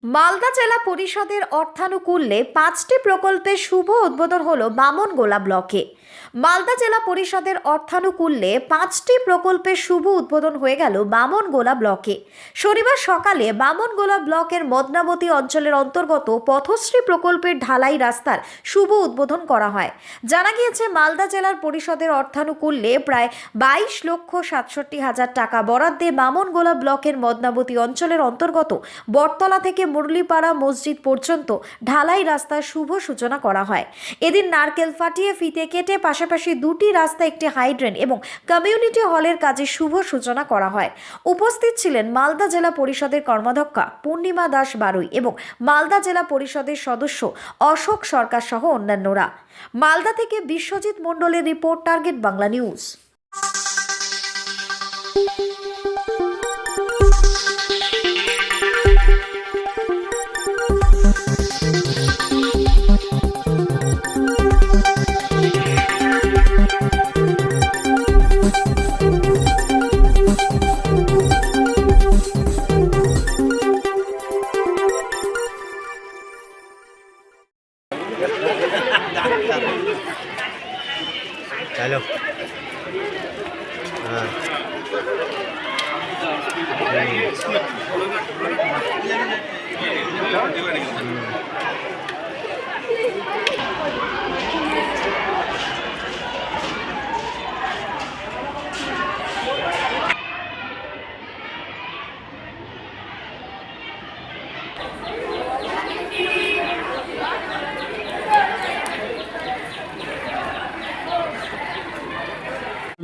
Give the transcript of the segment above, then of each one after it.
মালদা জেলা পরিষদের অর্থানুকূল্যে 5টি প্রকল্পের শুভ উদ্বোধন হলো বামনগোলা ব্লকে। মালদা জেলা পরিষদের অর্থানুকূল্যে 5টি প্রকল্পের শুভ উদ্বোধন হয়ে গেল বামনগোলা ব্লকে। শনিবার সকালে বামনগোলা ব্লকের মদনাবতী অঞ্চলের অন্তর্গত পথশ্রী প্রকল্পের ঢালাই রাস্তার শুভ উদ্বোধন করা হয়। জানা গিয়েছে, মালদা জেলার পরিষদের অর্থানুকূল্যে প্রায় 22,67,000 টাকা বরাদ্দে বামনগোলা ব্লকের মদনাবতী অঞ্চলের অন্তর্গত বটতলা থেকে মুরলীপাড়া মসজিদ পর্যন্ত ঢালাই রাস্তার শুভ সূচনা করা হয়। এদিন নারকেল ফাটিয়ে ফিতে কেটে পাশাপাশি দুটি রাস্তা, একটি হাইড্রেন এবং কমিউনিটি হলের কাজে শুভ সূচনা করা হয়। উপস্থিত ছিলেন মালদা জেলা পরিষদের কর্মাধ্যক্ষা পূর্ণিমা দাস বারুই এবং মালদা জেলা পরিষদের সদস্য অশোক সরকার সহ অন্যান্যরা। মালদা থেকে বিশ্বজিৎ মণ্ডলের রিপোর্ট, টার্গেট বাংলা নিউজ। चलो हाँ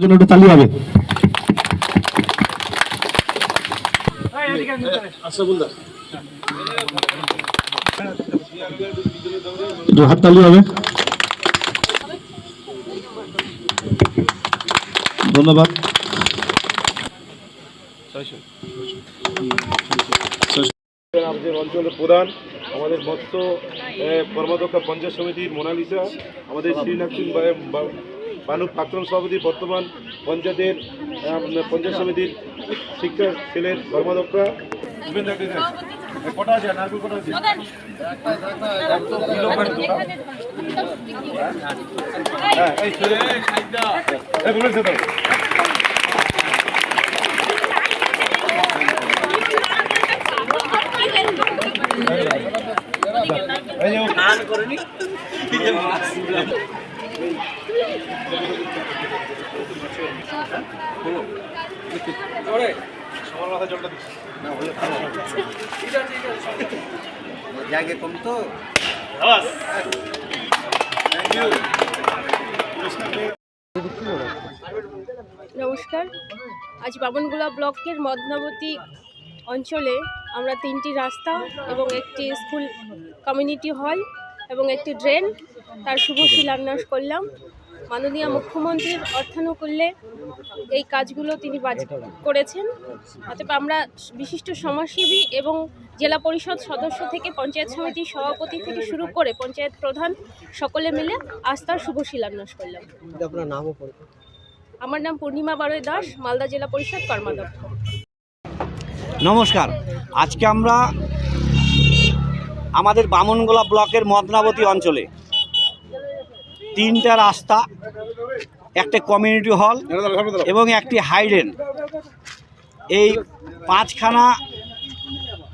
জন্য একটু তালি হবে। হাত তালি হবে। ধন্যবাদ। আমাদের অঞ্চলের প্রধান, আমাদের মৎস্য কর্মাধ্যক্ষ পঞ্চায়েত সমিতির মোনালিসা, আমাদের শ্রীনাথিন বানু প্রাক্তন সভাপতি, বর্তমান পঞ্চায়েতের পঞ্চায়েত সমিতির শিক্ষা সেলের কর্মাধ্যক্ষা, কটা আছে নারকেল, কটা আছে করেনি জায়গা কম তো। নমস্কার। আজ বামনগোলা ব্লকের মদনাবতী অঞ্চলে আমরা 3টি রাস্তা এবং একটি স্কুল, কমিউনিটি হল এবং একটি ড্রেন তার শুভ শিলান্যাস করলাম। মাননীয় মুখ্যমন্ত্রীর অর্থানুকূল্যে এই কাজগুলো তিনি করেছেন। অতএব আমরা বিশিষ্ট সমাজসেবী এবং জেলা পরিষদ সদস্য থেকে পঞ্চায়েত সমিতির সভাপতি থেকে শুরু করে পঞ্চায়েত প্রধান সকলে মিলে আস্থার শুভ শিলান্যাস করলাম। আপনার নামও পড়বে। আমার নাম পূর্ণিমা বারুই দাস, মালদা জেলা পরিষদ কর্মাধ্যক্ষ। নমস্কার। আজকে আমরা আমাদের বামনগোলা ব্লকের মদনাবতী অঞ্চলে 3টা রাস্তা, একটা কমিউনিটি হল এবং একটি হাইড্রেন, এই 5খানা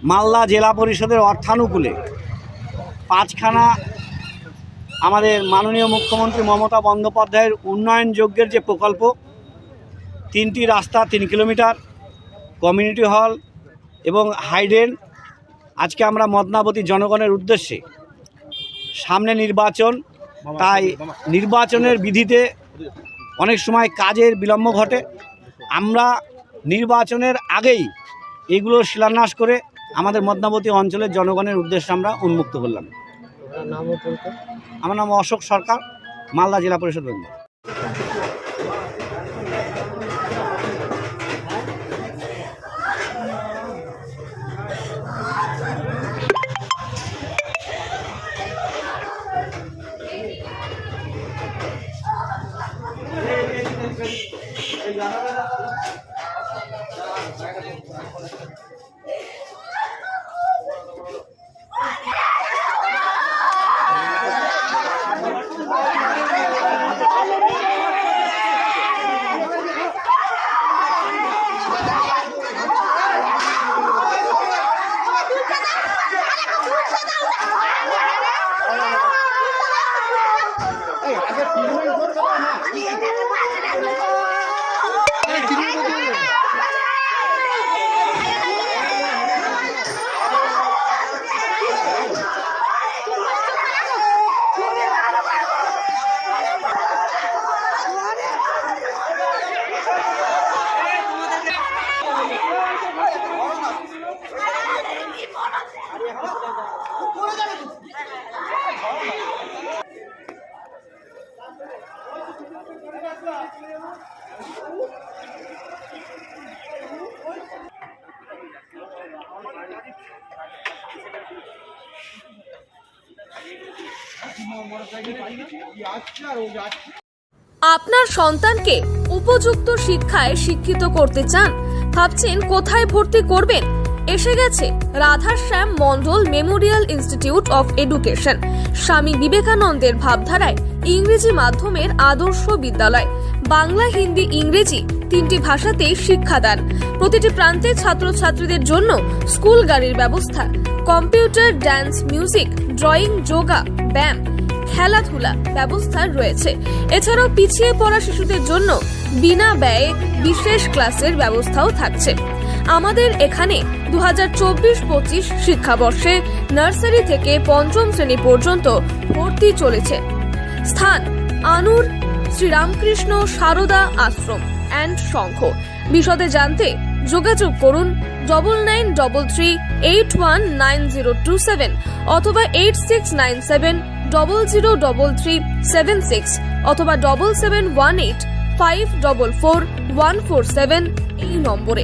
মালদা জেলা পরিষদের অর্থানুকূলে 5খানা আমাদের মাননীয় মুখ্যমন্ত্রী মমতা বন্দ্যোপাধ্যায়ের উন্নয়ন যজ্ঞের যে প্রকল্প, 3টি রাস্তা 3 কিলোমিটার, কমিউনিটি হল এবং হাইড্রেন। আজকে আমরা মদনাবতী জনগণের উদ্দেশ্যে, সামনে নির্বাচন, তাই নির্বাচনের বিধিতে অনেক সময় কাজের বিলম্ব ঘটে। আমরা নির্বাচনের আগেই এগুলো শিলান্যাস করে আমাদের মদনাবতী অঞ্চলের জনগণের উদ্দেশ্যে আমরা উন্মুক্ত করলাম। আমার নাম অশোক সরকার, মালদা জেলা পরিষদ মেম্বার। আপনার সন্তানকে উপযুক্ত শিক্ষায় শিক্ষিত করতে চান? ভাবছেন কোথায় ভর্তি করবেন? এসে গেছে Radhashyam Mondal Memorial institute of education, স্বামী বিবেকানন্দের ভাবধারায় ইংরেজি মাধ্যমের আদর্শ বিদ্যালয়। বাংলা, হিন্দি, ইংরেজি তিনটি ভাষাতেই শিক্ষাদান। প্রতিটি প্রান্তে ছাত্রছাত্রীদের জন্য স্কুল গাড়ির ব্যবস্থা, computer, dance, music, drawing, yoga, ব্যায়াম, খেলাধুলা ব্যবস্থা রয়েছে। এছাড়াও পিছিয়ে পড়া শিশুদের জন্য বিনা ব্যয়ে বিশেষ ক্লাসের ব্যবস্থাও থাকছে। আমাদের এখানে 2024-25 শিক্ষাবর্ষে নার্সারি থেকে পঞ্চম শ্রেণী পর্যন্ত ভর্তি চলেছে। স্থান আনুর শ্রীরামকৃষ্ণ সারদা আশ্রম অ্যান্ড সংঘ। বিশদে জানতে যোগাযোগ করুন 9933819027 অথবা 8697003376 অথবা 7718544147 এই নম্বরে।